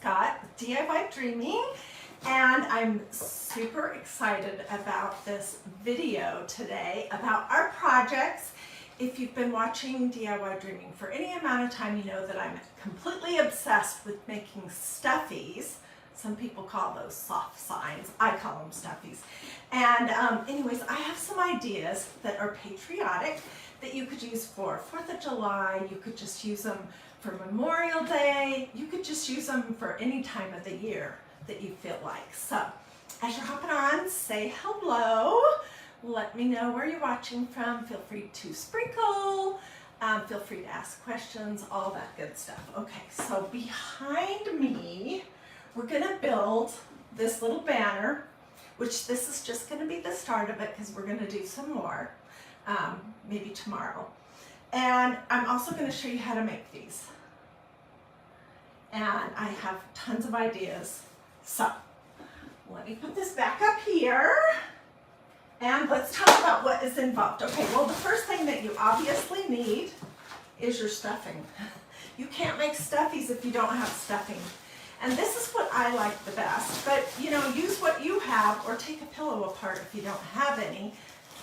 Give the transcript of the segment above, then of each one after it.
Scott with DiyDreaming, and I'm super excited about this video today about our projects. If you've been watching DiyDreaming for any amount of time, you know that I'm completely obsessed with making stuffies. Some people call those soft signs. I call them stuffies. And anyways, I have some ideas that are patriotic that you could use for 4th of July. You could just use them for Memorial Day. You could just use them for any time of the year that you feel like. So as you're hopping on, say hello. Let me know where you're watching from. Feel free to sprinkle. Feel free to ask questions, all that good stuff. Okay, so behind me, we're gonna build this little banner, which this is just gonna be the start of it because we're gonna do some more, maybe tomorrow. And I'm also gonna show you how to make these. And I have tons of ideas. So let me put this back up here and let's talk about what is involved. Okay, well, the first thing that you obviously need is your stuffing. You can't make stuffies if you don't have stuffing. And this is what I like the best, but you know, use what you have or take a pillow apart if you don't have any.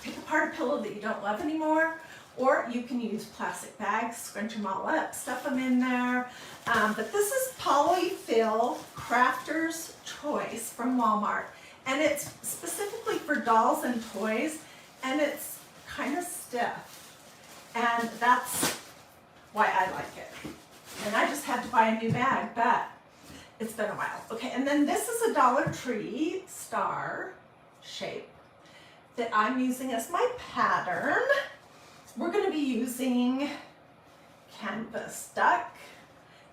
Pick apart a pillow that you don't love anymore, or you can use plastic bags, scrunch them all up, stuff them in there. But this is Polyfill Crafter's Choice from Walmart, and it's specifically for dolls and toys, and it's kind of stiff, and that's why I like it. And I just had to buy a new bag, but it's been a while. Okay, and then this is a Dollar Tree star shape that I'm using as my pattern. We're going to be using canvas duck,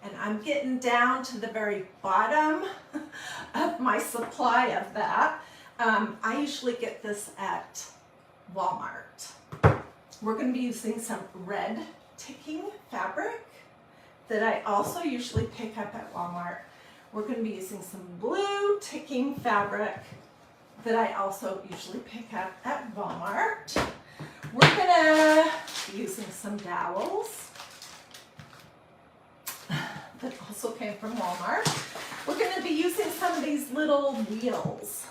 and I'm getting down to the very bottom of my supply of that. I usually get this at Walmart. We're going to be using some red ticking fabric that I also usually pick up at Walmart. We're going to be using some blue ticking fabric that I also usually pick up at Walmart. We're going to be using some dowels that also came from Walmart. We're going to be using some of these little wheels,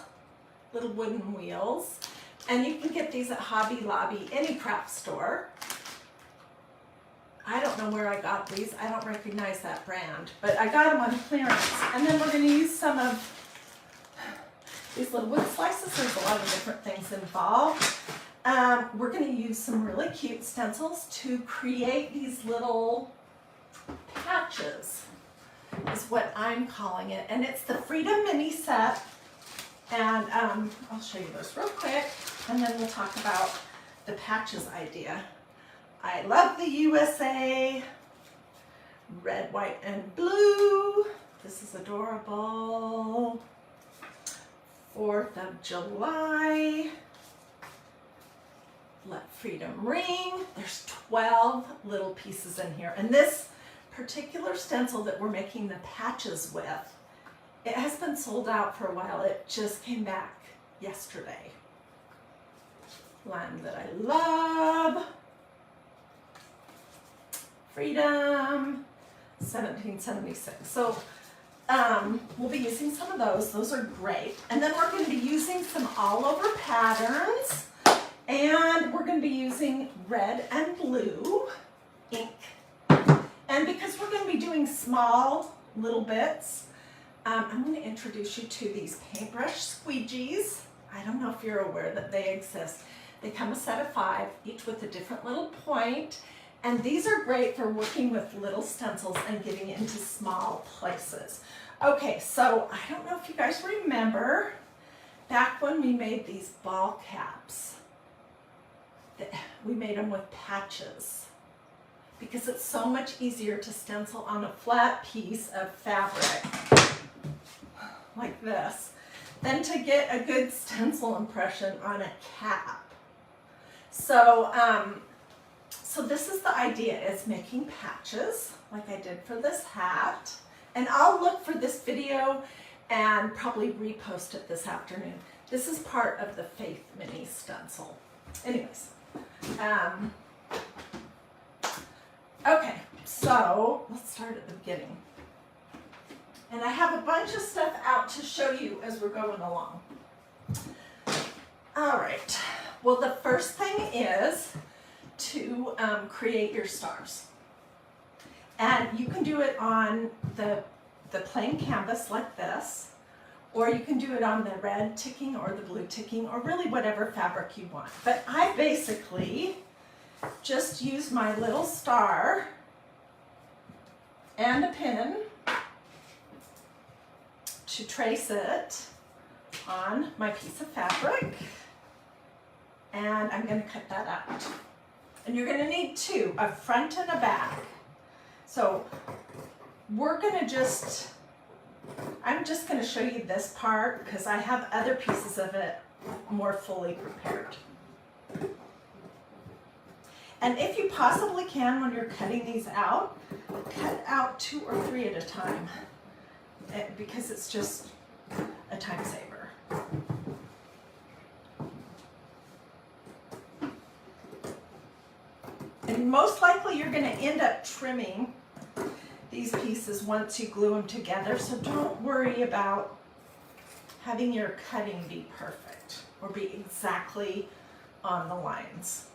little wooden wheels, and you can get these at Hobby Lobby, any craft store. I don't know where I got these. I don't recognize that brand, but I got them on clearance. And then we're going to use some of these little wood slices. There's a lot of different things involved. We're going to use some really cute stencils to create these little patches, is what I'm calling it. And it's the Freedom Mini Set. And I'll show you those real quick, and then we'll talk about the patches idea. I love the USA, red, white, and blue. This is adorable. 4th of July. Let freedom ring. There's 12 little pieces in here. And this particular stencil that we're making the patches with, it has been sold out for a while. It just came back yesterday. Line that I love. Freedom, 1776. So we'll be using some of those. Those are great. And then we're going to be using some all over patterns. And we're going to be using red and blue ink. And because we're going to be doing small little bits, I'm going to introduce you to these paintbrush squeegees. I don't know if you're aware that they exist. They come a set of 5, each with a different little point. And these are great for working with little stencils and getting into small places. Okay, so I don't know if you guys remember back when we made these ball caps. We made them with patches because it's so much easier to stencil on a flat piece of fabric like this than to get a good stencil impression on a cap. So, so this is the idea, is making patches like I did for this hat. And I'll look for this video and probably repost it this afternoon. This is part of the Faith Mini stencil. Anyways, okay, so let's start at the beginning. And I have a bunch of stuff out to show you as we're going along. All right, well, the first thing is to create your stars. And you can do it on the plain canvas like this, or you can do it on the red ticking or the blue ticking, or really whatever fabric you want. But I basically just use my little star and a pin to trace it on my piece of fabric. And I'm going to cut that out. And you're going to need two, a front and a back. So we're going to I'm just going to show you this part because I have other pieces of it more fully prepared. And if you possibly can, when you're cutting these out, cut out 2 or 3 at a time because it's just a time saver. And most likely you're going to end up trimming these pieces once you glue them together, so don't worry about having your cutting be perfect or be exactly on the lines.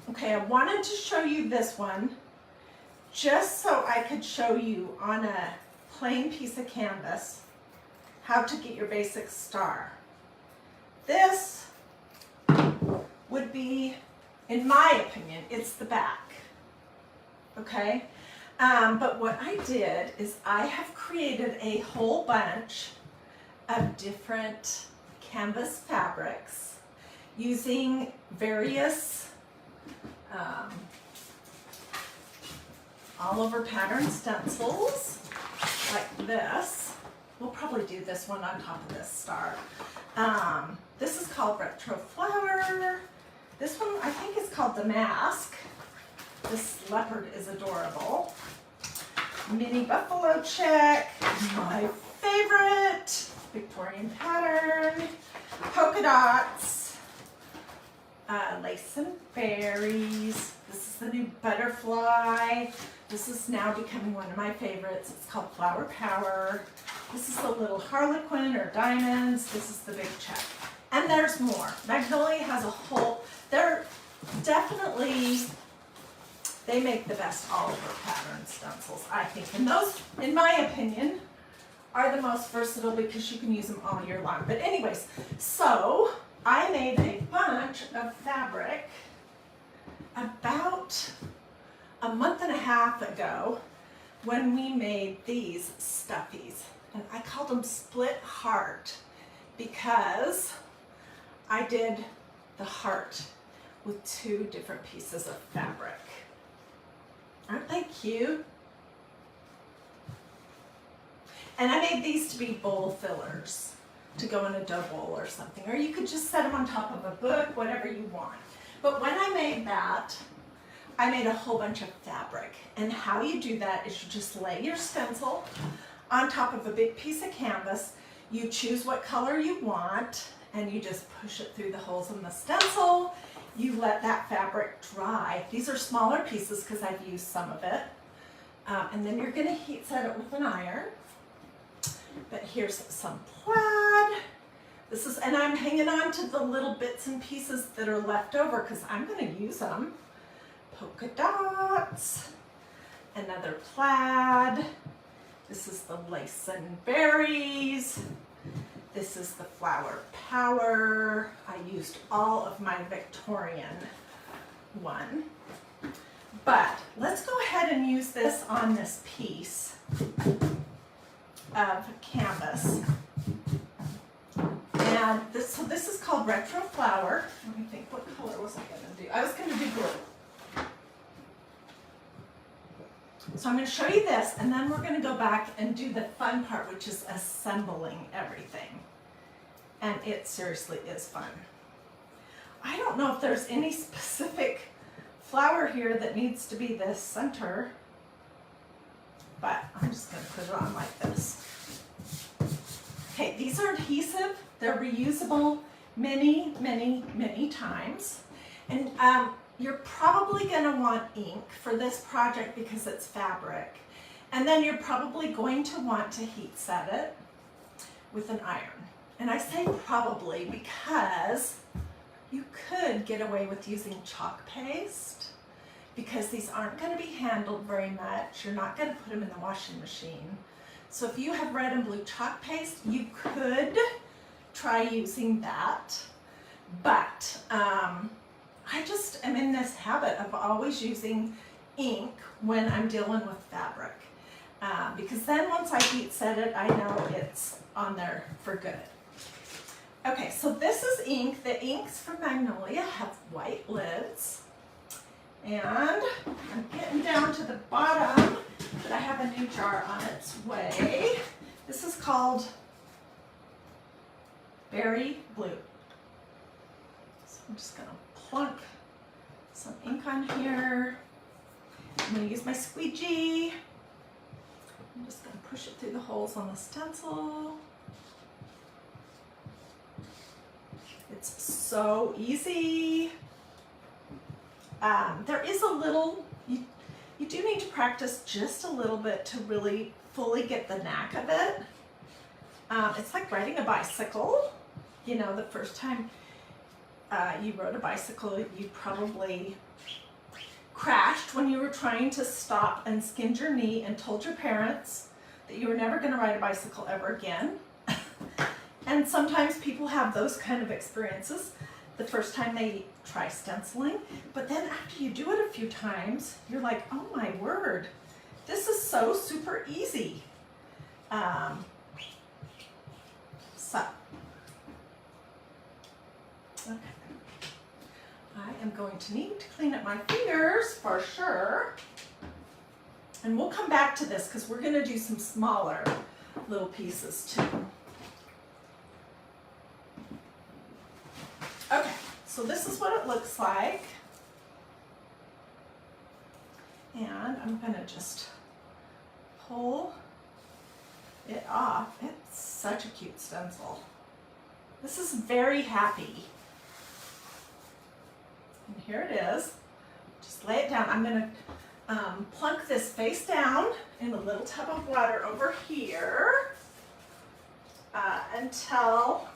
Okay, I wanted to show you this one just so I could show you on a plain piece of canvas how to get your basic star. This would be, in my opinion, it's the back, okay? But what I did is I have created a whole bunch of different canvas fabrics using various all over pattern stencils like this. We'll probably do this one on top of this star. This is called Retro Flower. This one I think is called The Mask. This leopard is adorable. Mini Buffalo Check, my favorite, Victorian pattern, polka dots, lace and berries. This is the new butterfly. This is now becoming one of my favorites. It's called Flower Power. This is the little harlequin or diamonds. This is the big check. And there's more. Magnolia has a whole, they're definitely, they make the best all over pattern stencils, I think. And those, in my opinion, are the most versatile because you can use them all year long. But anyways, so I made a bunch of fabric about a month and a half ago when we made these stuffies. And I called them split heart because I did the heart with 2 different pieces of fabric. Aren't they cute? And I made these to be bowl fillers, to go in a dough bowl or something. Or you could just set them on top of a book, whatever you want. But when I made that, I made a whole bunch of fabric. And how you do that is you just lay your stencil on top of a big piece of canvas. You choose what color you want, and you just push it through the holes in the stencil. You let that fabric dry. These are smaller pieces because I've used some of it. And then you're gonna heat set it with an iron. But here's some plaid. This is, and I'm hanging on to the little bits and pieces that are left over because I'm gonna use them. Polka dots, another plaid. This is the lace and berries. This is the Flower Power. I used all of my Victorian one. But let's go ahead and use this on this piece of canvas. And this, so this is called Retro Flower. Let me think, what color was I gonna do? I was gonna do blue. So I'm gonna show you this, and then we're gonna go back and do the fun part, which is assembling everything. And it seriously is fun. I don't know if there's any specific flower here that needs to be the center. but I'm just going to put it on like this. Okay, these are adhesive. They're reusable many, many, many times. And you're probably going to want ink for this project because it's fabric. And then you're probably going to want to heat set it with an iron. And I say probably because you could get away with using chalk paste because these aren't going to be handled very much. You're not going to put them in the washing machine. So if you have red and blue chalk paste, you could try using that. But I just am in this habit of always using ink when I'm dealing with fabric. Because then once I heat set it, I know it's on there for good. Okay, so this is ink. The inks from Magnolia have white lids. And I'm getting down to the bottom, but I have a new jar on its way. This is called Berry Blue. So I'm just going to plunk some ink on here. I'm going to use my squeegee. I'm just going to push it through the holes on the stencil. It's so easy. There is a little, you do need to practice just a little bit to really fully get the knack of it. It's like riding a bicycle. You know, the first time you rode a bicycle, you probably crashed when you were trying to stop and skinned your knee and told your parents that you were never going to ride a bicycle ever again. And sometimes people have those kind of experiences the first time they try stenciling, but then after you do it a few times, you're like, oh my word, this is so super easy. So, okay. I am going to need to clean up my fingers for sure. And we'll come back to this because we're going to do some smaller little pieces too. Okay, so this is what it looks like. And I'm going to just pull it off. It's such a cute stencil. This is very happy. And here it is. Just lay it down. I'm going to plunk this face down in a little tub of water over here until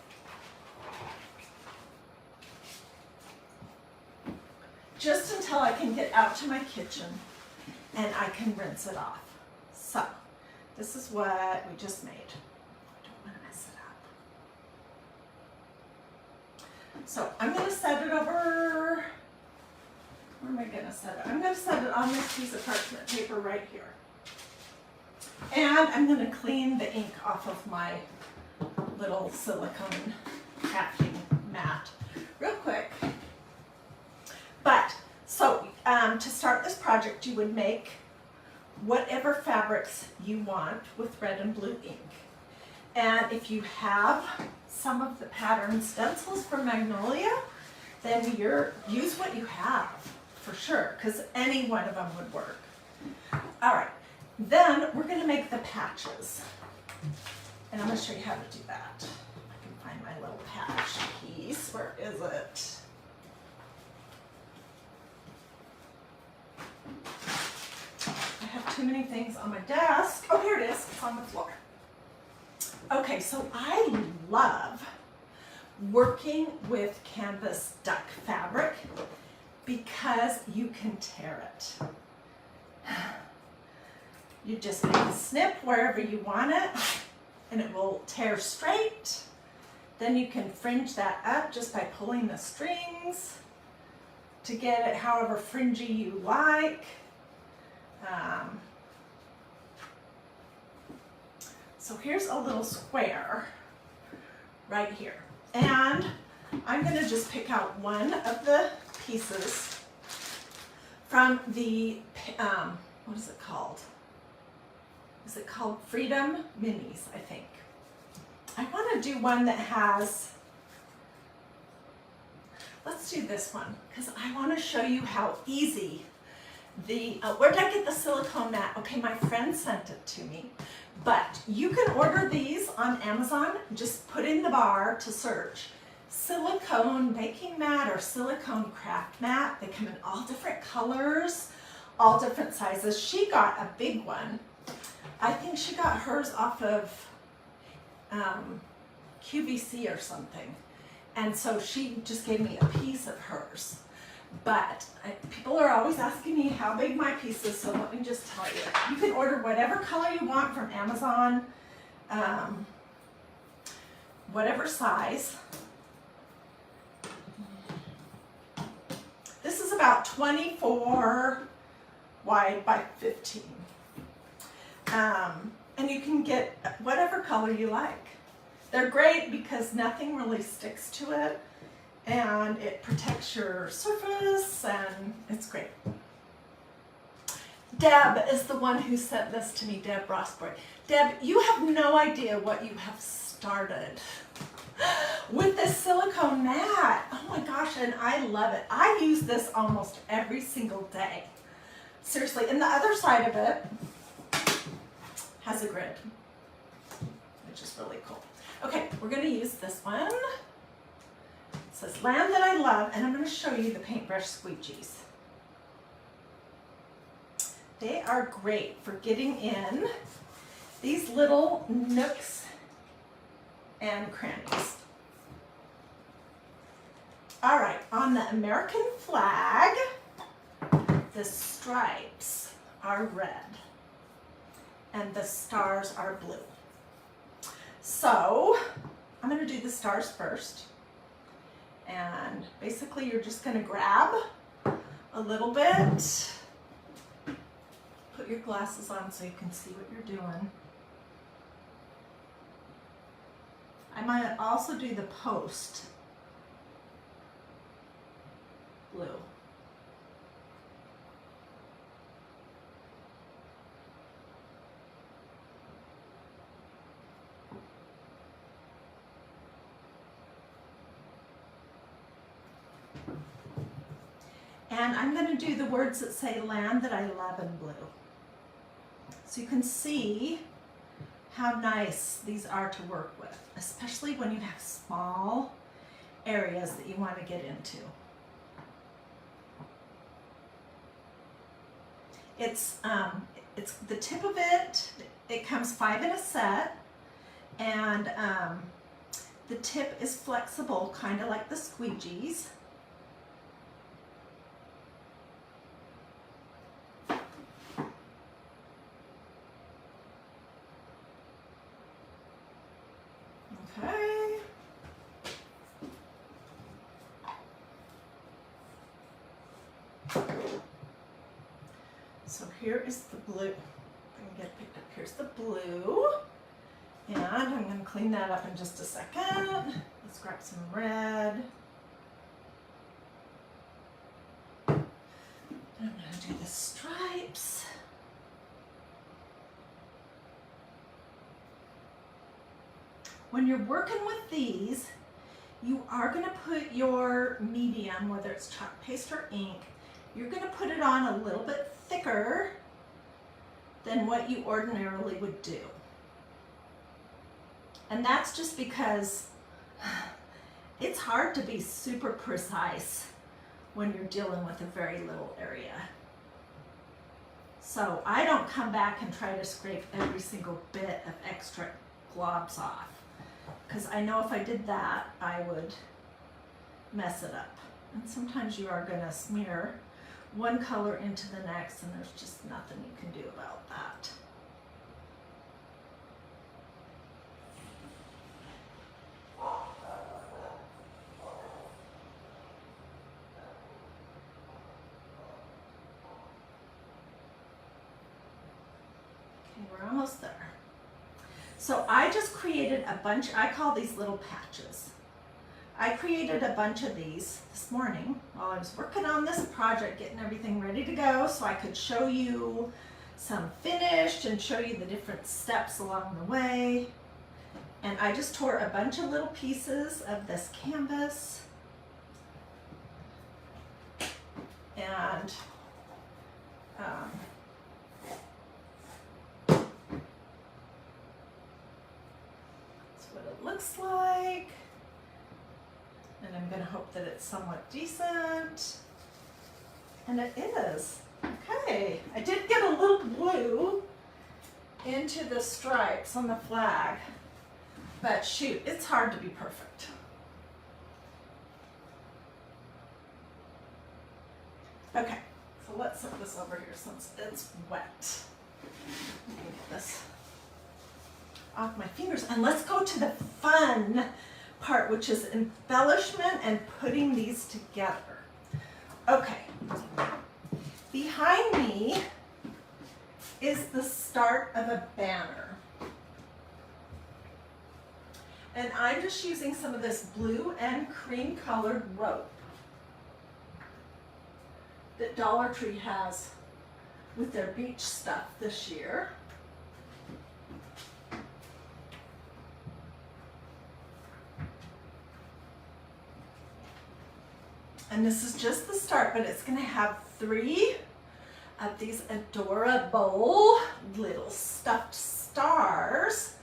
I can get out to my kitchen and I can rinse it off. So this is what we just made. I don't want to mess it up. So I'm going to set it over. Where am I going to set it? I'm going to set it on this piece of parchment paper right here. And I'm going to clean the ink off of my little silicone crafting mat real quick. But, so to start this project, you would make whatever fabrics you want with red and blue ink. And if you have some of the pattern stencils from Magnolia, then use what you have for sure, because any one of them would work. All right, then we're going to make the patches. And I'm going to show you how to do that. I can find my little patch piece. Where is it? I have too many things on my desk. Oh, here it is. It's on the floor. Okay, so I love working with canvas duck fabric because you can tear it. You just make a snip wherever you want it and it will tear straight. Then you can fringe that up just by pulling the strings to get it however fringy you like. So here's a little square right here. And I'm going to just pick out one of the pieces from the, what is it called? Is it called Freedom Minis, I think. I want to do one that has, let's do this one, because I want to show you how easy the, where did I get the silicone mat that. Okay, my friend sent it to me. But you can order these on Amazon. Just put in the bar to search silicone baking mat or silicone craft mat. They come in all different colors, all different sizes. She got a big one. I think she got hers off of QVC or something. And so she just gave me a piece of hers. But people are always asking me how big my piece is, so let me just tell you. You can order whatever color you want from Amazon, whatever size. This is about 24 wide by 15. And you can get whatever color you like. They're great because nothing really sticks to it. And it protects your surface, and it's great. Deb is the one who sent this to me, Deb Rossboy. Deb, you have no idea what you have started with this silicone mat. Oh my gosh, and I love it. I use this almost every single day. Seriously, and the other side of it has a grid, which is really cool. Okay, we're gonna use this one. It says Land That I Love, and I'm going to show you the paintbrush squeegees. They are great for getting in these little nooks and crannies. All right, on the American flag, the stripes are red and the stars are blue. So I'm going to do the stars first. And basically you're just going to grab a little bit, put your glasses on so you can see what you're doing. I might also do the post blue. And I'm going to do the words that say Land That I Love in blue. So you can see how nice these are to work with, especially when you have small areas that you want to get into. It's the tip of it, it comes 5 in a set, and the tip is flexible, kind of like the squeegees. Okay. So here is the blue. I'm going to get it picked up. Here's the blue. And I'm going to clean that up in just a second. Let's grab some red. And I'm going to do the stripes. When you're working with these, you are going to put your medium, whether it's chalk paste or ink, you're going to put it on a little bit thicker than what you ordinarily would do. And that's just because it's hard to be super precise when you're dealing with a very little area. So I don't come back and try to scrape every single bit of extra globs off, because I know if I did that, I would mess it up. And sometimes you are going to smear one color into the next, and there's just nothing you can do about that. Okay, we're almost there. So I just created a bunch, I call these little patches. I created a bunch of these this morning while I was working on this project, getting everything ready to go so I could show you some finished and show you the different steps along the way. And I just tore a bunch of little pieces of this canvas. And it looks like. And I'm gonna hope that it's somewhat decent. And it is. Okay, I did get a little blue into the stripes on the flag, but shoot, it's hard to be perfect. Okay, so let's set this over here since it's wet. Let me get this off my fingers, and let's go to the fun part, which is embellishment and putting these together. Okay, behind me is the start of a banner. And I'm just using some of this blue and cream colored rope that Dollar Tree has with their beach stuff this year. And this is just the start, but it's going to have 3 of these adorable little stuffed stars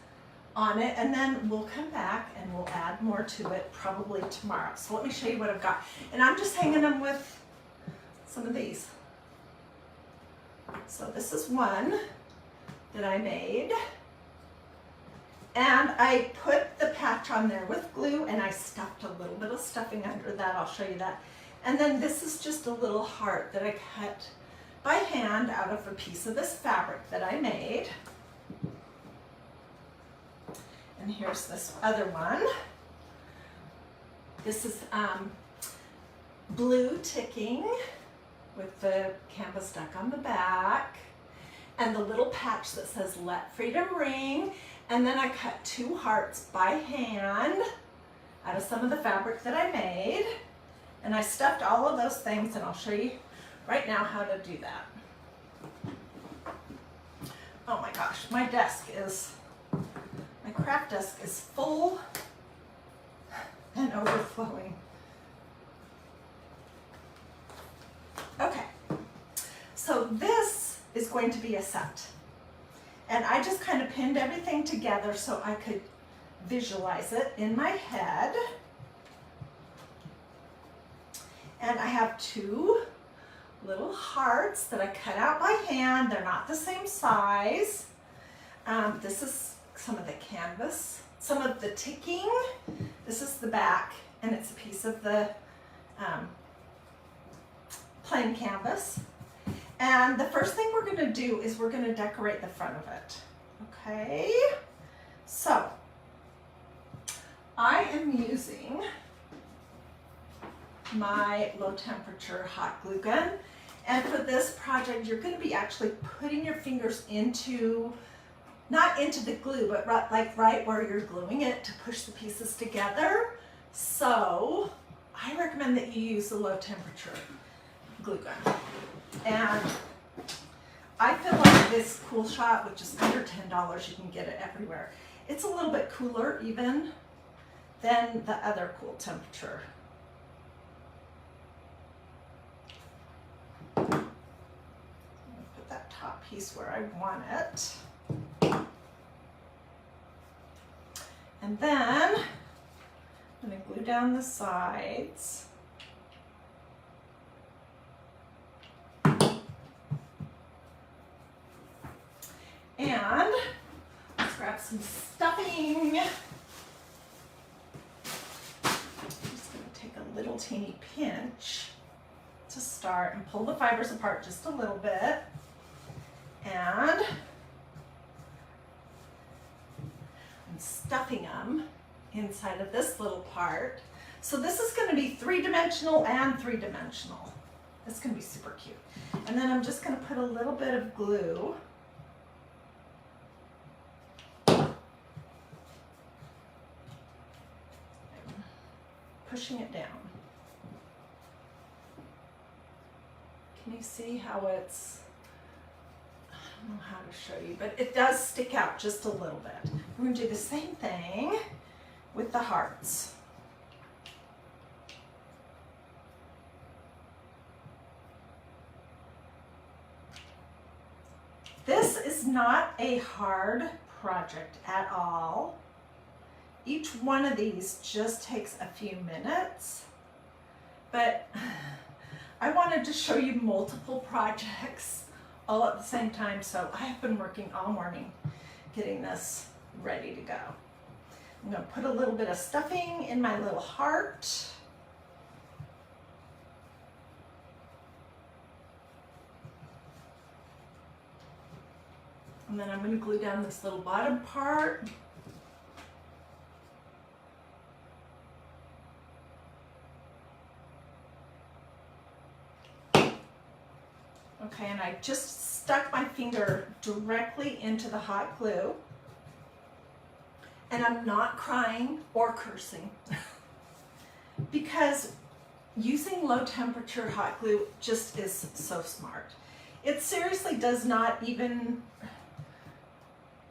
on it, and then we'll come back and we'll add more to it probably tomorrow. So let me show you what I've got. And I'm just hanging them with some of these. So this is one that I made. And I put the patch on there with glue, and I stuffed a little bit of stuffing under that. I'll show you that. And then this is just a little heart that I cut by hand out of a piece of this fabric that I made. And here's this other one. This is blue ticking with the canvas duck on the back and the little patch that says "Let Freedom Ring." And then I cut 2 hearts by hand out of some of the fabric that I made. And I stuffed all of those things, and I'll show you right now how to do that. Oh my gosh, my craft desk is full and overflowing. Okay, so this is going to be a set. And I just kind of pinned everything together so I could visualize it in my head. And I have 2 little hearts that I cut out by hand. They're not the same size. This is some of the canvas, some of the ticking. This is the back, and it's a piece of the plain canvas. And the first thing we're going to do is we're going to decorate the front of it. Okay, so I am using my low temperature hot glue gun, and for this project you're going to be actually putting your fingers into, not into the glue, but right where you're gluing it to push the pieces together. So I recommend that you use the low temperature glue gun. And I feel like this Cool Shot, which is under $10, you can get it everywhere. It's a little bit cooler even than the other cool temperature. I'm going to put that top piece where I want it. And then I'm going to glue down the sides. And let's grab some stuffing. I'm just going to take a little teeny pinch to start and pull the fibers apart just a little bit. And I'm stuffing them inside of this little part. So this is going to be 3-dimensional and 3-dimensional. It's going to be super cute. And then I'm just going to put a little bit of glue pushing it down. Can you see how it's, I don't know how to show you, but it does stick out just a little bit. We're going to do the same thing with the hearts. This is not a hard project at all. Each one of these just takes a few minutes, but I wanted to show you multiple projects all at the same time, so I have been working all morning getting this ready to go. I'm going to put a little bit of stuffing in my little heart. And then I'm going to glue down this little bottom part. Okay, and I just stuck my finger directly into the hot glue. And I'm not crying or cursing because using low temperature hot glue just is so smart. It seriously does not even,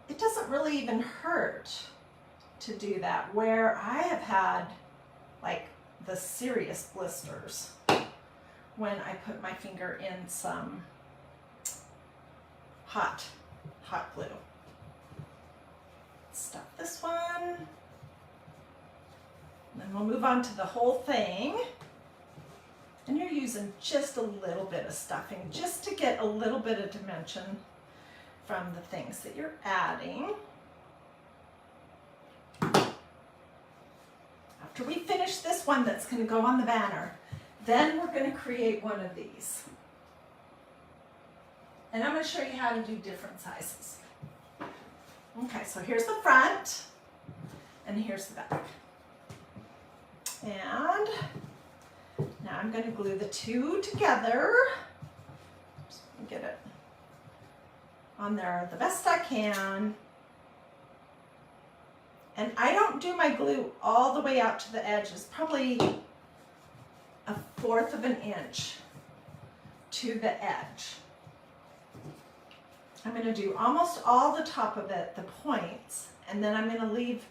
it doesn't really even hurt to do that, where I have had like the serious blisters when I put my finger in some hot glue. Stuff this one, and then we'll move on to the whole thing. And you're using just a little bit of stuffing just to get a little bit of dimension from the things that you're adding. After we finish this one that's going to go on the banner, then we're going to create one of these. And I'm going to show you how to do different sizes. Okay, so here's the front, and here's the back. And now I'm going to glue the two together. Just get it on there the best I can. And I don't do my glue all the way out to the edges, probably 1/4 of an inch to the edge. I'm going to do almost all the top of it, the points, and then I'm going to leave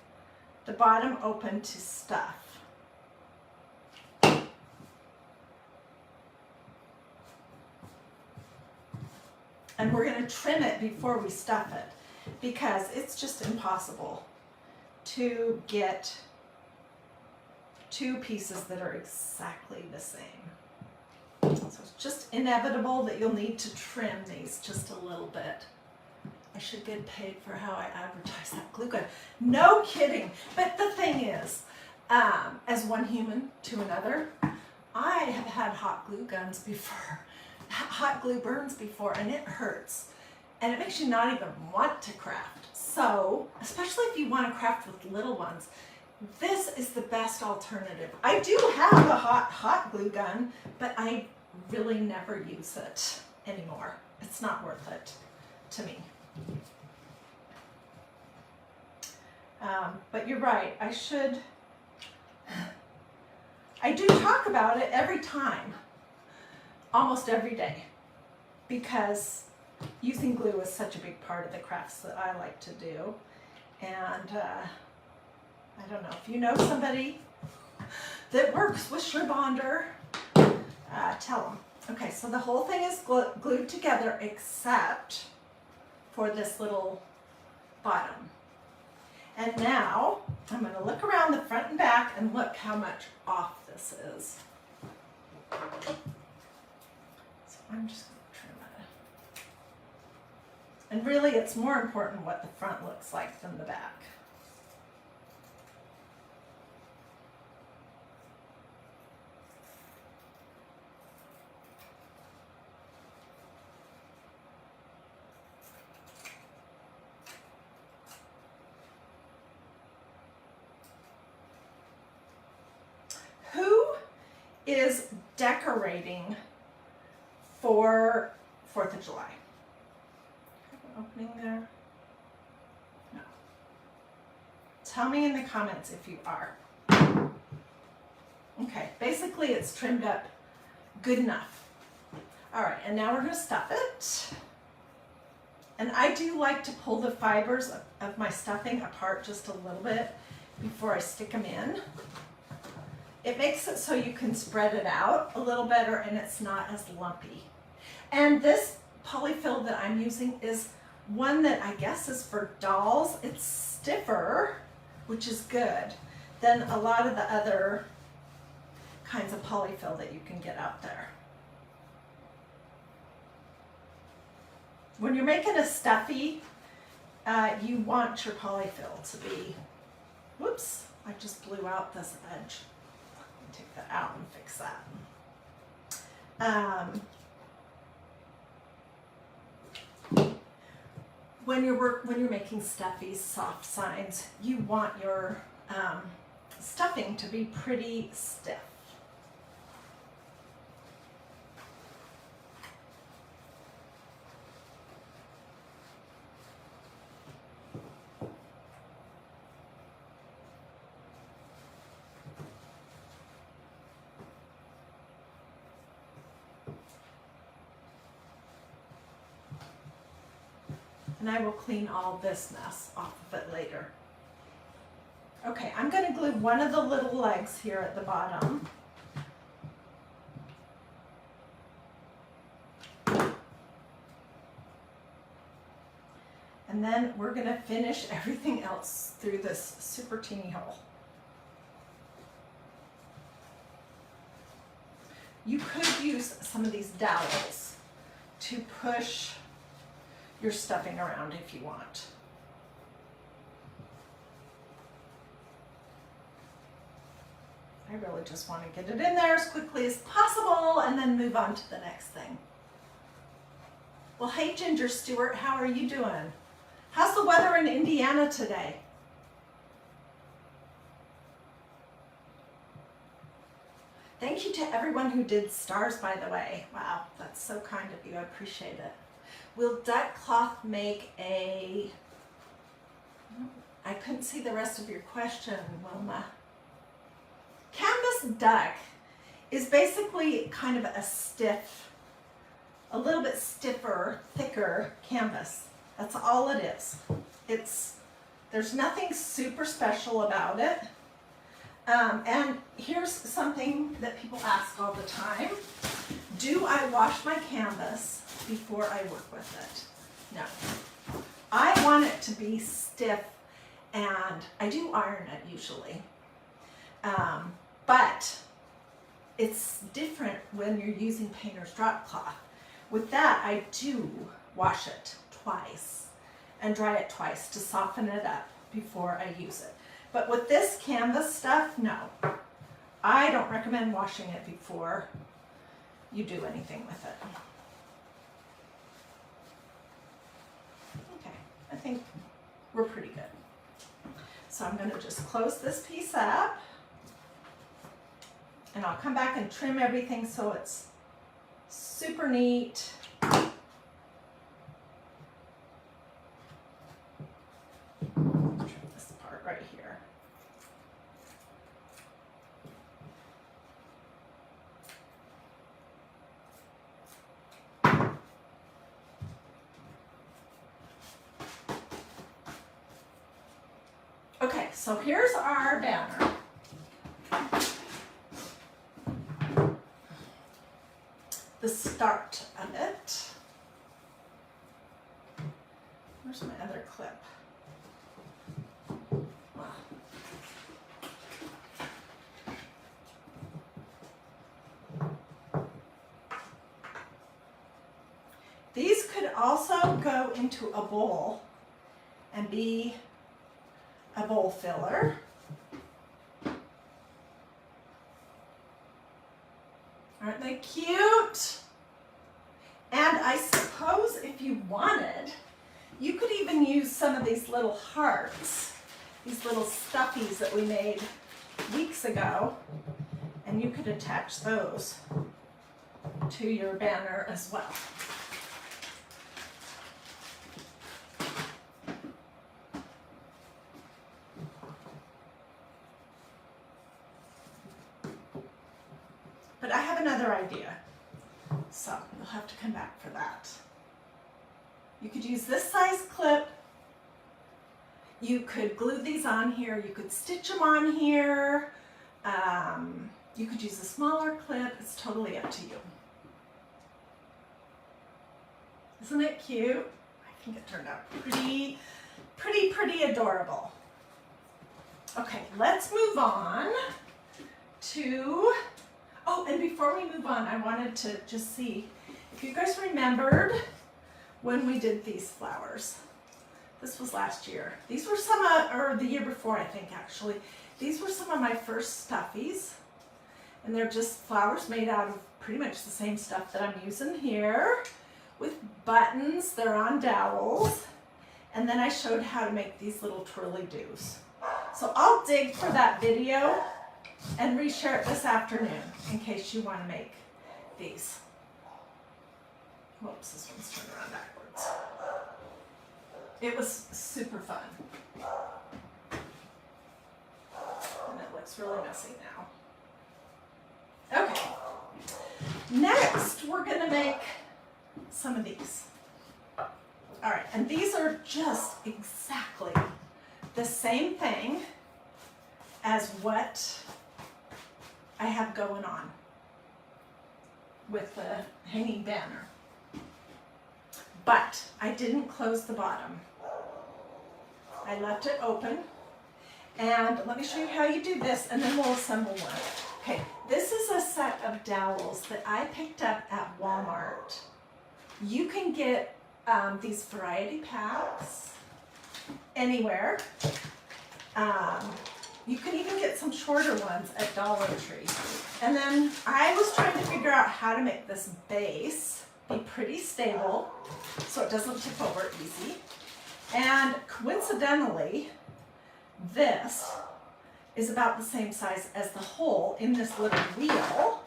the bottom open to stuff. And we're going to trim it before we stuff it because it's just impossible to get two pieces that are exactly the same. So it's just inevitable that you'll need to trim these just a little bit. I should get paid for how I advertise that glue gun. No kidding. But the thing is, as one human to another, I have had hot glue guns before, hot glue burns before, and it hurts. And it makes you not even want to craft. So, especially if you want to craft with little ones, this is the best alternative. I do have a hot glue gun, but I really never use it anymore. It's not worth it to me. But you're right, I do talk about it every time, almost every day, because using glue is such a big part of the crafts that I like to do. And I don't know, if you know somebody that works with Schlabonder, tell them. Okay, so the whole thing is glued together except for this little bottom. And now I'm going to look around the front and back and look how much off this is. So I'm just going to trim it. And really it's more important what the front looks like than the back. Is decorating for 4th of July. Have an opening there? No. Tell me in the comments if you are. Okay, basically it's trimmed up good enough. All right, and now we're going to stuff it. And I do like to pull the fibers of my stuffing apart just a little bit before I stick them in. It makes it so you can spread it out a little better and it's not as lumpy. And this polyfill that I'm using is one that I guess is for dolls. It's stiffer which is good, than a lot of the other kinds of polyfill that you can get out there. When you're making a stuffy, you want your polyfill to be, whoops, I just blew out this edge. Let me take that out and fix that. When you're making stuffies, soft signs, you want your stuffing to be pretty stiff. And I will clean all this mess off of it later. Okay, I'm going to glue one of the little legs here at the bottom. And then we're going to finish everything else through this super teeny hole. You could use some of these dowels to push your stuffing around if you want. I really just want to get it in there as quickly as possible and then move on to the next thing. Well, hey Ginger Stewart, how are you doing? How's the weather in Indiana today? Thank you to everyone who did stars, by the way. Wow, that's so kind of you. I appreciate it. Will duck cloth make a... I couldn't see the rest of your question, Wilma. Canvas duck is basically kind of a stiff, a little bit stiffer, thicker canvas. That's all it is. There's nothing super special about it. And here's something that people ask all the time. Do I wash my canvas before I work with it? No. I want it to be stiff, and I do iron it usually. But it's different when you're using painter's drop cloth. With that, I do wash it twice and dry it twice to soften it up before I use it. But with this canvas stuff, no. I don't recommend washing it before you do anything with it. Okay, I think we're pretty good. So I'm going to just close this piece up, and I'll come back and trim everything so it's super neat. Trim this part right here. Okay, so here's our banner. The start of it. Where's my other clip? These could also go into a bowl and be a bowl filler. Aren't they cute? And I suppose if you wanted, you could even use some of these little hearts, these little stuffies that we made weeks ago, and you could attach those to your banner as well. But I have another idea, so you'll have to come back for that. You could use this size clip. You could glue these on here. You could stitch them on here. You could use a smaller clip. It's totally up to you. Isn't it cute? I think it turned out pretty adorable. Okay, let's move on to, oh, and before we move on, I wanted to just see if you guys remembered when we did these flowers. This was last year. These were some, or the year before, I think, actually. These were some of my first stuffies. And they're just flowers made out of pretty much the same stuff that I'm using here with buttons. They're on dowels. And then I showed how to make these little twirly-doos. So I'll dig for that video and reshare it this afternoon in case you want to make these. Whoops, this one's turned around backwards. It was super fun. And it looks really messy now. Okay. Next, we're going to make some of these. All right, and these are just exactly the same thing as what I have going on with the hanging banner. But I didn't close the bottom. I left it open. And let me show you how you do this, and then we'll assemble one. Okay, this is a set of dowels that I picked up at Walmart. You can get these variety packs anywhere. You can even get some shorter ones at Dollar Tree. And then I was trying to figure out how to make this base be pretty stable so it doesn't tip over easy. And coincidentally, this is about the same size as the hole in this little wheel.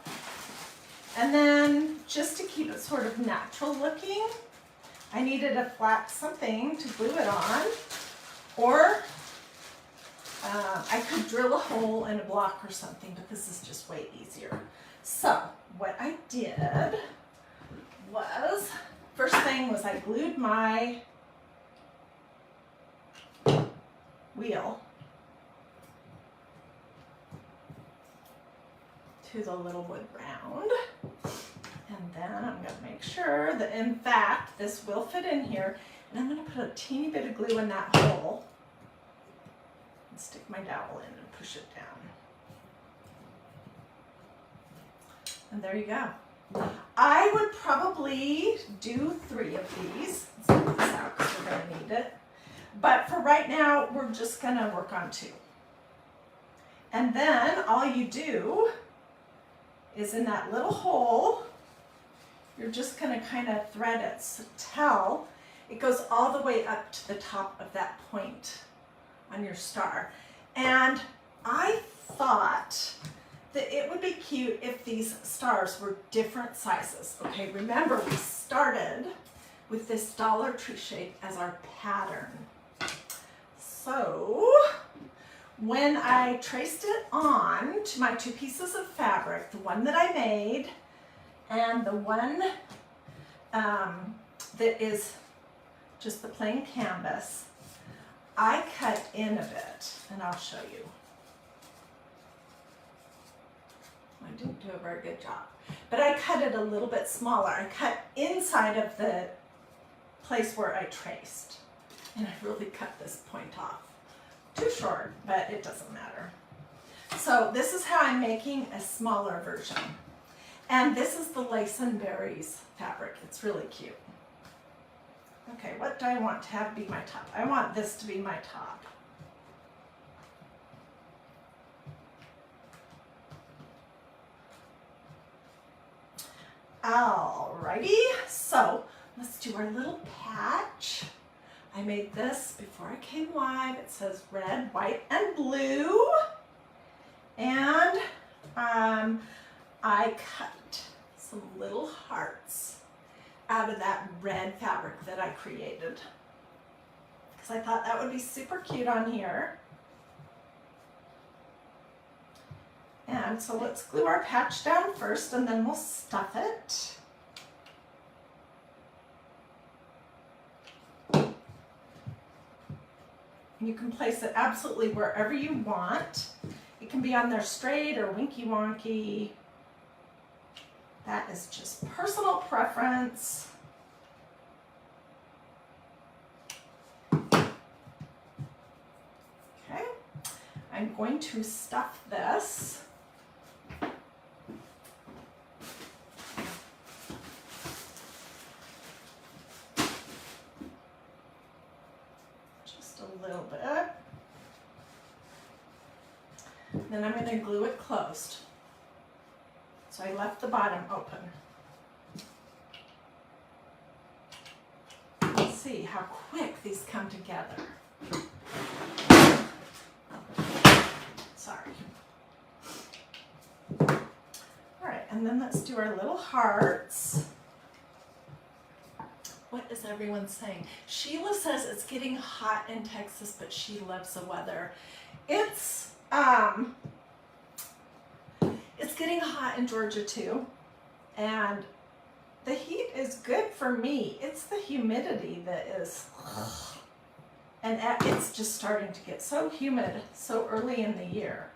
And then just to keep it sort of natural looking, I needed a flat something to glue it on, or I could drill a hole in a block or something, but this is just way easier. So what I did was, first thing was I glued my wheel to the little wood round. And then I'm going to make sure that, in fact, this will fit in here. And I'm going to put a teeny bit of glue in that hole and stick my dowel in and push it down. And there you go. I would probably do 3 of these. Let's get this out because we're going to need it. But for right now, we're just going to work on 2. And then all you do is in that little hole, you're just going to kind of thread it till it goes all the way up to the top of that point on your star. And I thought that it would be cute if these stars were different sizes. Okay, remember we started with this Dollar Tree shape as our pattern. So when I traced it on to my 2 pieces of fabric, the one that I made and the one that is just the plain canvas, I cut in a bit, and I'll show you. I didn't do a very good job, but I cut it a little bit smaller. I cut inside of the place where I traced, and I really cut this point off. Too short, but it doesn't matter. So this is how I'm making a smaller version. And this is the Lace and Berries fabric. It's really cute. Okay, what do I want to have be my top? I want this to be my top. Alrighty, so let's do our little patch. I made this before I came live. It says red, white, and blue. And I cut some little hearts out of that red fabric that I created, because I thought that would be super cute on here. And so let's glue our patch down first, and then we'll stuff it. You can place it absolutely wherever you want. It can be on there straight or winky wonky. That is just personal preference. Okay, I'm going to stuff this. Just a little bit. Then I'm going to glue it closed. So I left the bottom open. Let's see how quick these come together. Sorry. All right, and then let's do our little hearts. What is everyone saying? Sheila says it's getting hot in Texas, but she loves the weather. It's getting hot in Georgia too, and the heat is good for me. It's the humidity that is, and it's just starting to get so humid so early in the year.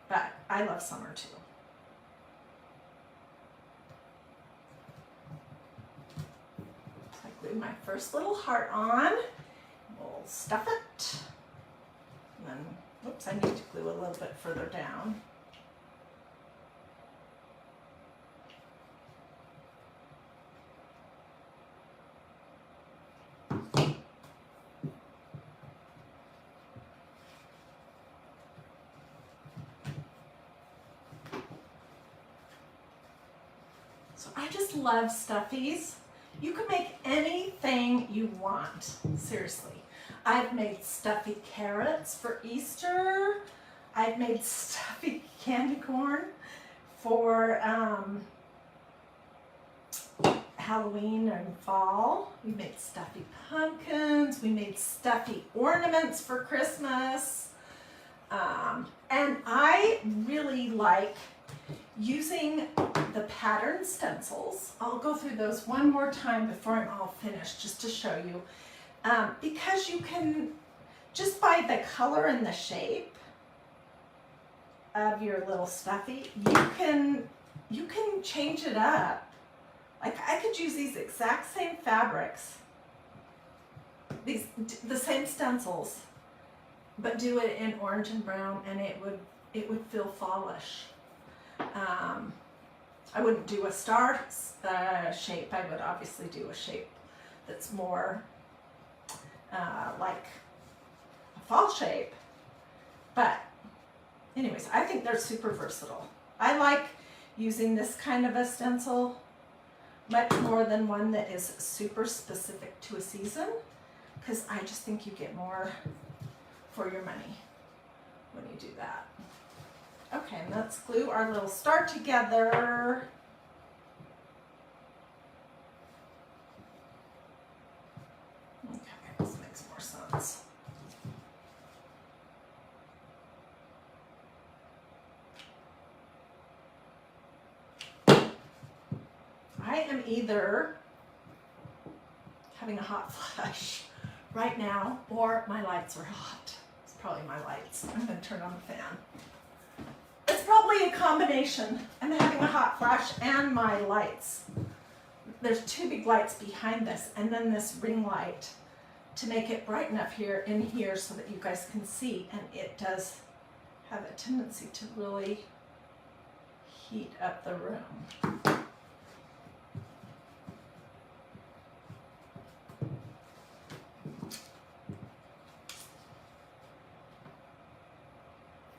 But I love summer too. I glue my first little heart on. We'll stuff it. And then, whoops, I need to glue a little bit further down. So I just love stuffies. You can make anything you want, seriously. I've made stuffy carrots for Easter. I've made stuffy candy corn for Halloween and fall. We made stuffy pumpkins. We made stuffy ornaments for Christmas. And I really like using the pattern stencils. I'll go through those one more time before I'm all finished, just to show you. Because you can, just by the color and the shape of your little stuffy, you can change it up. Like I could use these exact same fabrics, the same stencils, but do it in orange and brown, and it would feel fallish. I wouldn't do a star shape. I would obviously do a shape that's more like a fall shape. But anyways, I think they're super versatile. I like using this kind of a stencil much more than one that is super specific to a season, because I just think you get more for your money when you do that. Okay, and let's glue our little star together. Okay, this makes more sense. I am either having a hot flash right now, or my lights are hot. It's probably my lights. I'm going to turn on the fan. It's probably a combination. I'm having a hot flash and my lights. There's two big lights behind this, and then this ring light to make it bright enough here in here so that you guys can see, and it does have a tendency to really heat up the room.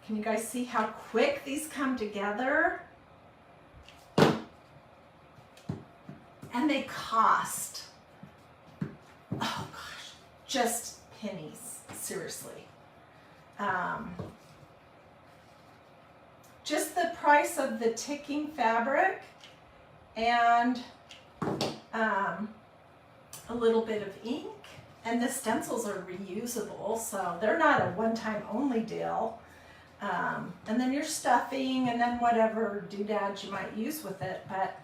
Can you guys see how quick these come together? And they cost, oh gosh, just pennies, seriously. Just the price of the ticking fabric and a little bit of ink. And the stencils are reusable, so they're not a one-time only deal. And then your stuffing, and then whatever doodads you might use with it, but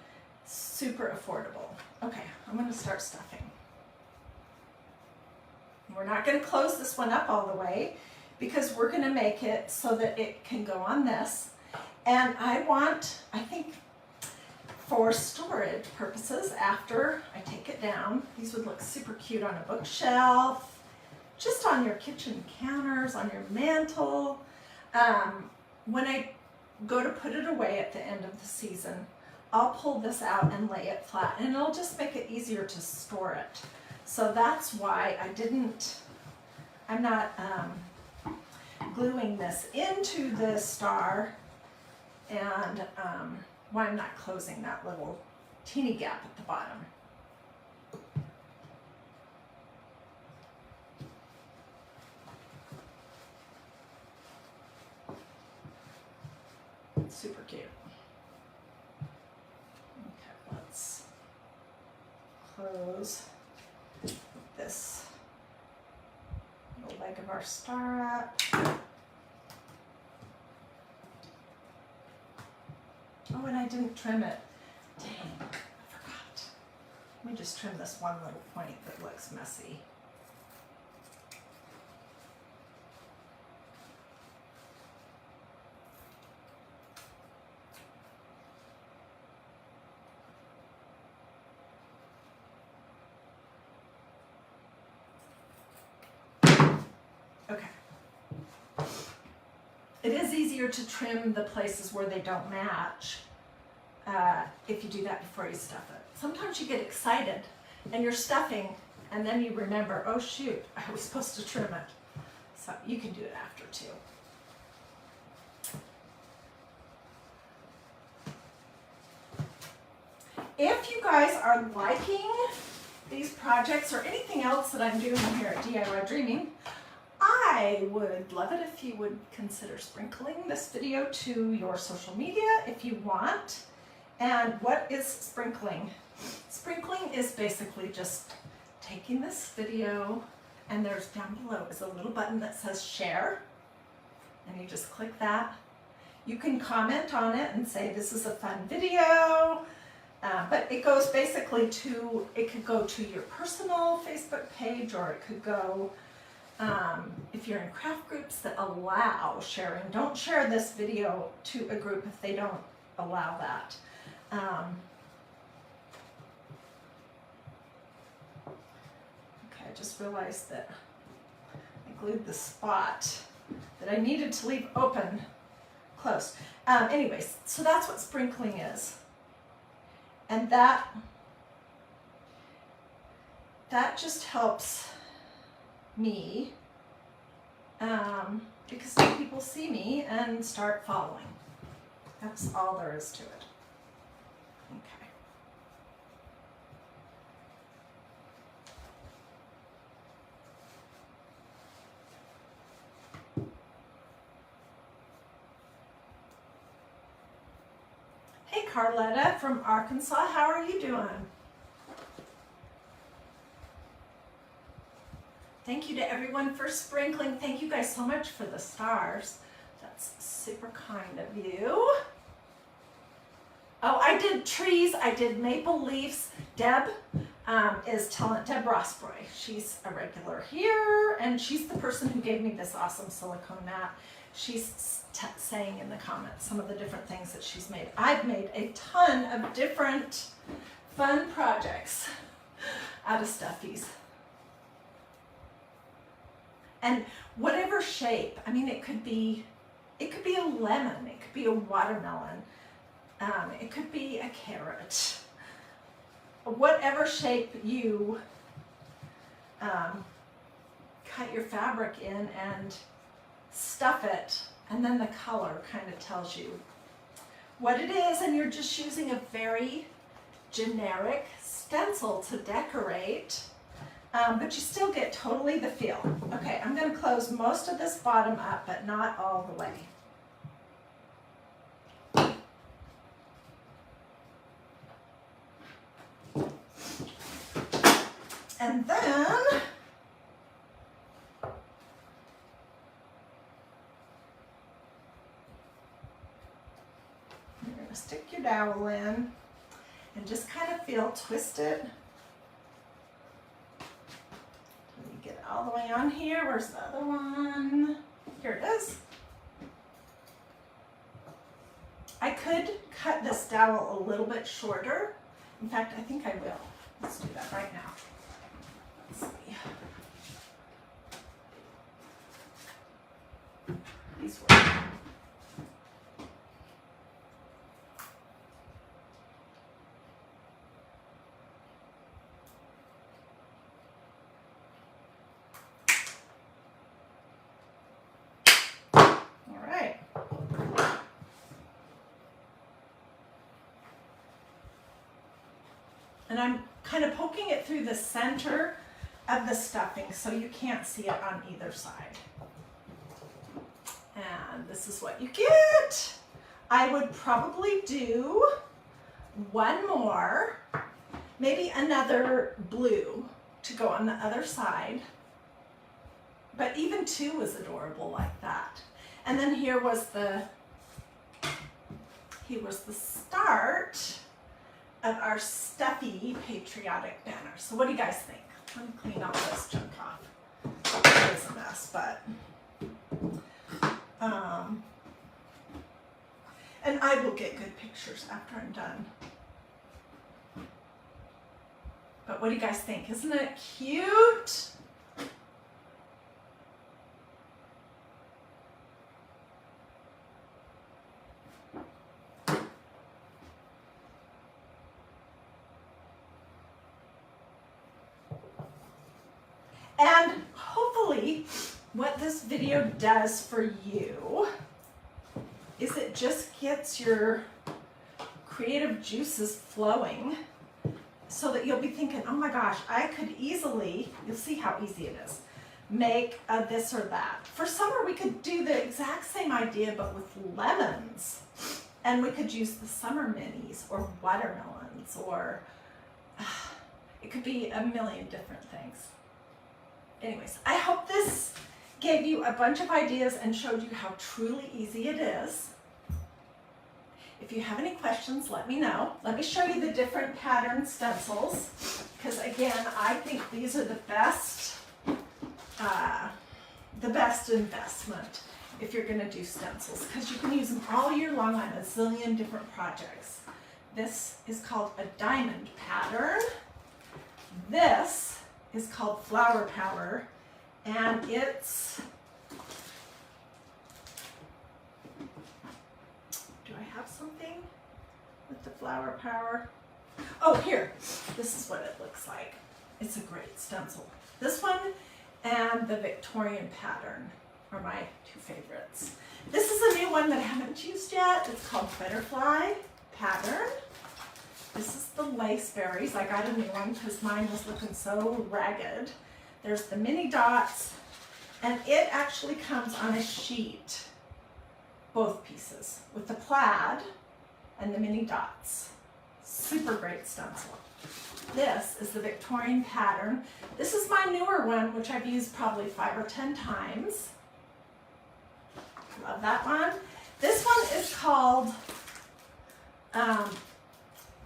super affordable. Okay, I'm going to start stuffing. We're not going to close this one up all the way because we're going to make it so that it can go on this. And I think for storage purposes, after I take it down, these would look super cute on a bookshelf, just on your kitchen counters, on your mantle. When I go to put it away at the end of the season, I'll pull this out and lay it flat, and it'll just make it easier to store it. So that's why I'm not gluing this into the star, and why I'm not closing that little teeny gap at the bottom. Super cute. Okay, let's close this little leg of our star up. Oh, and I didn't trim it. Dang, I forgot. Let me just trim this one little point that looks messy. Okay. It is easier to trim the places where they don't match if you do that before you stuff it. Sometimes you get excited and you're stuffing and then you remember, oh shoot, I was supposed to trim it. So you can do it after too. If you guys are liking these projects or anything else that I'm doing here at DiyDreaming, I would love it if you would consider sprinkling this video to your social media if you want. And what is sprinkling? Sprinkling is basically just taking this video, and there's down below is a little button that says share, and you just click that. You can comment on it and say this is a fun video, but it goes basically to, it could go to your personal Facebook page, or it could go if you're in craft groups that allow sharing. Don't share this video to a group if they don't allow that. Okay, I just realized that I glued the spot that I needed to leave open closed. Anyways, so that's what sprinkling is. And that just helps me because then people see me and start following. That's all there is to it. Okay. Hey Carletta from Arkansas, how are you doing? Thank you to everyone for sprinkling. Thank you guys so much for the stars. That's super kind of you. Oh, I did trees. I did maple leaves. Deb is Deb Rossbroy. She's a regular here, and she's the person who gave me this awesome silicone mat. She's saying in the comments some of the different things that she's made. I've made a ton of different fun projects out of stuffies. And whatever shape, I mean, it could be a lemon, it could be a watermelon, it could be a carrot. Whatever shape you cut your fabric in and stuff it, and then the color kind of tells you what it is, and you're just using a very generic stencil to decorate. But you still get totally the feel. Okay, I'm going to close most of this bottom up, but not all the way. And then you're going to stick your dowel in and just kind of feel twisted. Get it all the way on here. Where's the other one? Here it is. I could cut this dowel a little bit shorter. In fact, I think I will. Let's do that right now. Let's see. And I'm kind of poking it through the center of the stuffing so you can't see it on either side. And this is what you get. I would probably do one more, maybe another blue to go on the other side. But even two was adorable like that. And then here was the start of our stuffy patriotic banner. So what do you guys think? Let me clean all this junk off. It is a mess, but and I will get good pictures after I'm done. But what do you guys think? Isn't it cute? And hopefully what this video does for you is it just gets your creative juices flowing so that you'll be thinking, oh my gosh, I could easily, you'll see how easy it is, make a this or that. For summer, we could do the exact same idea, but with lemons. And we could use the summer minis or watermelons, or it could be a million different things. Anyways, I hope this gave you a bunch of ideas and showed you how truly easy it is. If you have any questions, let me know. Let me show you the different pattern stencils, because again, I think these are the best investment if you're gonna do stencils, because you can use them all year long on a zillion different projects. This is called a diamond pattern. This is called Flower Power, and it's, do I have something with the Flower Power? Oh, here, this is what it looks like. It's a great stencil. This one and the Victorian pattern are my two favorites. This is a new one that I haven't used yet. It's called Butterfly Pattern. This is the lace berries. I got a new one because mine was looking so ragged. There's the mini dots, and it actually comes on a sheet, both pieces, with the plaid and the mini dots. Super great stencil. This is the Victorian pattern. This is my newer one, which I've used probably 5 or 10 times. Love that one. This one is called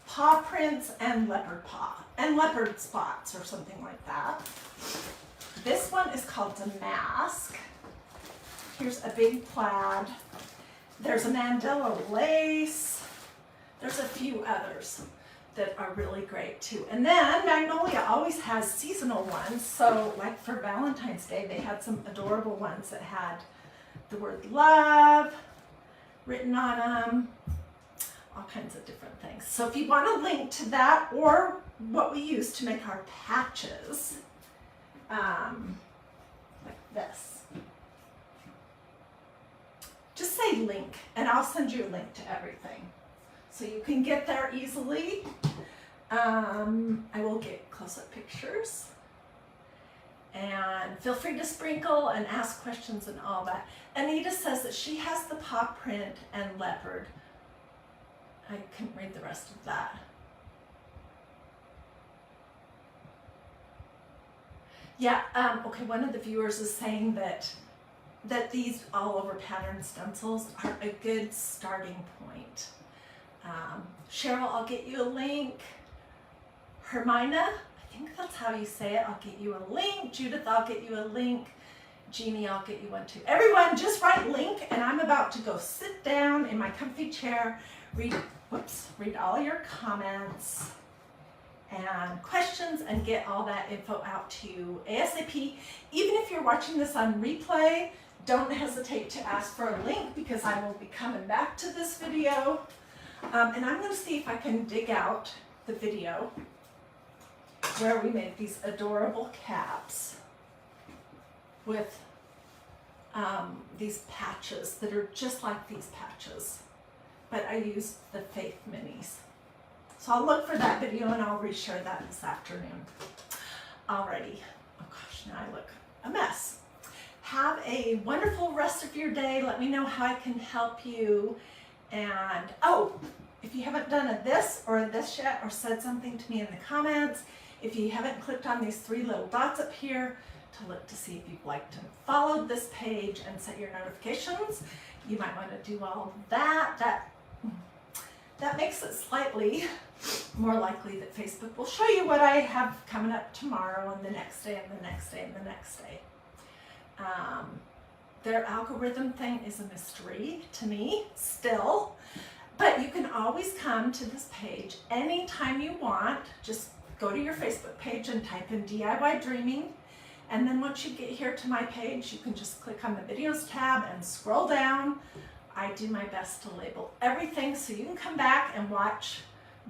paw prints and leopard paw and leopard spots or something like that. This one is called Damask. Here's a big plaid. There's a Mandela lace. There's a few others that are really great too. And then Magnolia always has seasonal ones. So like for Valentine's Day, they had some adorable ones that had the word love written on them. All kinds of different things. So if you want a link to that or what we use to make our patches, like this, just say link and I'll send you a link to everything. So you can get there easily. I will get close-up pictures. And feel free to sprinkle and ask questions and all that. Anita says that she has the paw print and leopard. I couldn't read the rest of that. Yeah, okay, one of the viewers is saying that these all over pattern stencils are a good starting point. Cheryl, I'll get you a link. Hermina, I think that's how you say it. I'll get you a link. Judith, I'll get you a link. Jeannie, I'll get you one too. Everyone, just write link, and I'm about to go sit down in my comfy chair, read all your comments and questions and get all that info out to you ASAP. Even if you're watching this on replay, don't hesitate to ask for a link because I will be coming back to this video. And I'm going to see if I can dig out the video where we made these adorable caps with these patches that are just like these patches. But I used the Faith Minis. So I'll look for that video and I'll reshare that this afternoon. Alrighty. Oh gosh, now I look a mess. Have a wonderful rest of your day. Let me know how I can help you. And oh, if you haven't done a this or a this yet or said something to me in the comments, if you haven't clicked on these 3 little dots up here to look to see if you've liked and followed this page and set your notifications, you might want to do all of that. That makes it slightly more likely that Facebook will show you what I have coming up tomorrow and the next day and the next day and the next day. Their algorithm thing is a mystery to me still, but you can always come to this page anytime you want. Just go to your Facebook page and type in DIY Dreaming, and then once you get here to my page, you can just click on the videos tab and scroll down. I do my best to label everything so you can come back and watch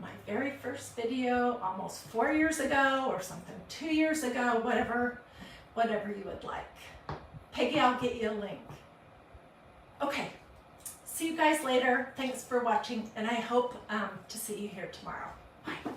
my very first video almost 4 years ago or something 2 years ago, whatever you would like. Peggy, I'll get you a link. Okay, see you guys later. Thanks for watching, and I hope to see you here tomorrow. Bye.